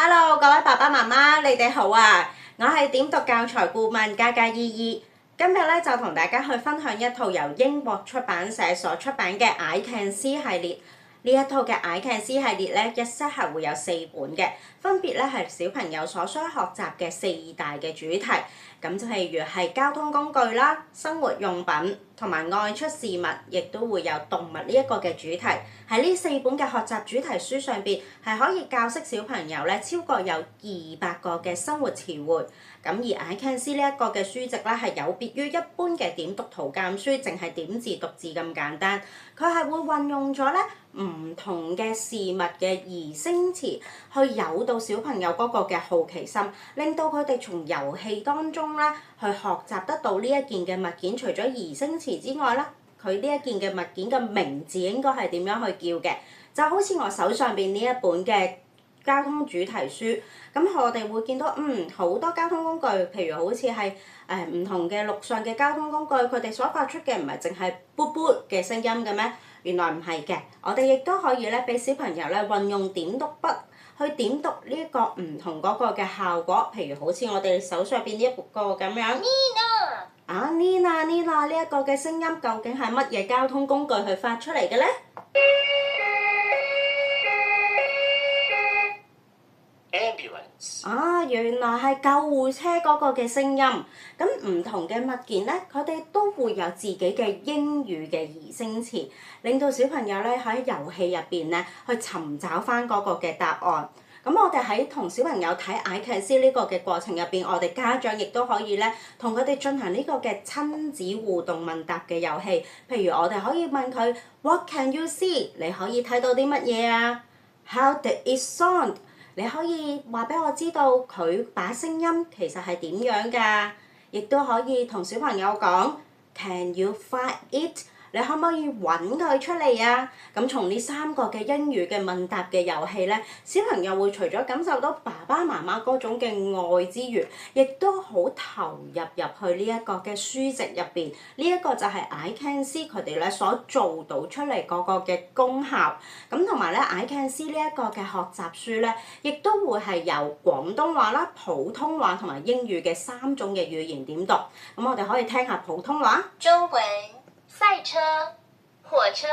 Hello，各位爸爸媽媽，你哋好啊！我係點讀教材顧問嘉嘉姨姨，今日咧就同大家去分享一套由英國出版社所出版嘅 I Can See 系列。呢一套嘅 I Can See 系列咧，一 set 係會有4本嘅，分別咧係小朋友所需學習嘅4大嘅主題。咁就譬如係交通工具啦、生活用品同埋愛出事物，亦都會有動物呢一個嘅主題。喺呢4本嘅學習主題書上邊，係可以教識小朋友咧超過有200個嘅生活詞彙。咁而 I Can See 呢一個嘅書籍咧，係有別於一般嘅點讀圖鑑書，淨係點字讀字咁簡單。佢係會運用咗咧唔同嘅事物嘅擬聲詞，去誘導小朋友嗰個嘅好奇心，令到佢哋從遊戲當中咧去學習得到呢一件嘅物件，除咗擬聲詞之外啦，佢呢一件嘅物件嘅名字應該係點樣去叫嘅？就好似我手上邊呢一本嘅交通主題書，咁我哋會見到好多交通工具，譬如好似係唔同嘅陸上嘅交通工具，佢哋所發出嘅唔係淨係啵啵嘅聲音嘅咩？原來唔係嘅，我哋亦都可以咧俾小朋友咧運用點讀筆去點讀呢一個唔同嗰個嘅效果，譬如好似我哋手上邊呢一個咁樣。Nina 呢一個嘅聲音究竟係乜嘢交通工具去發出嚟嘅咧？Ambulance。原來係救護車嗰個嘅聲音。咁唔同嘅物件咧，佢哋都會有自己嘅英語嘅擬聲詞，令到小朋友咧喺遊戲入邊咧去尋找翻嗰個嘅答案。咁我哋喺同小朋友睇 I Can See 呢個嘅過程入邊，我哋家長亦都可以咧同佢哋進行呢個嘅親子互動問答嘅遊戲。譬如我哋可以問佢 What can you see？ 你可以睇到啲乜嘢啊 ？How did it sound？ 你可以話俾我知道佢把聲音其實係點樣㗎？亦都可以同小朋友講 Can you find it？你可唔可以揾佢出嚟啊？咁從呢3個嘅英語嘅問答嘅遊戲咧，小朋友會除咗感受到爸爸媽媽嗰種嘅愛之餘，亦都好投入去呢一個嘅書籍入邊。呢一個就係 I Can See 佢哋咧所做到出嚟嗰個嘅功效。咁同埋咧 I Can See 呢一個嘅學習書咧，亦都會係由廣東話啦、普通話同埋英語嘅3種嘅語言點讀。咁我哋可以聽下普通話。中文。賽車、火車。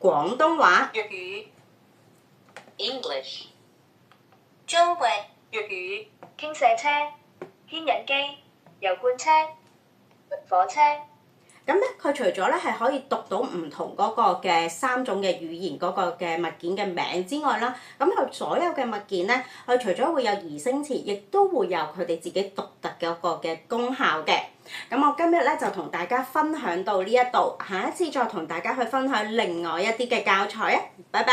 廣東話。粵語。English。中文。粵語。傾卸車、牽引機、油罐車、火車。咁咧，佢除咗咧係可以讀到唔同嗰個嘅3種嘅語言嗰個嘅物件嘅名之外啦，咁佢所有嘅物件咧，佢除咗會有擬聲詞，亦都會有佢哋自己獨特嘅一個嘅功效嘅。咁我今日咧就同大家分享到呢一度，下一次再同大家去分享另外一啲嘅教材啊，拜拜。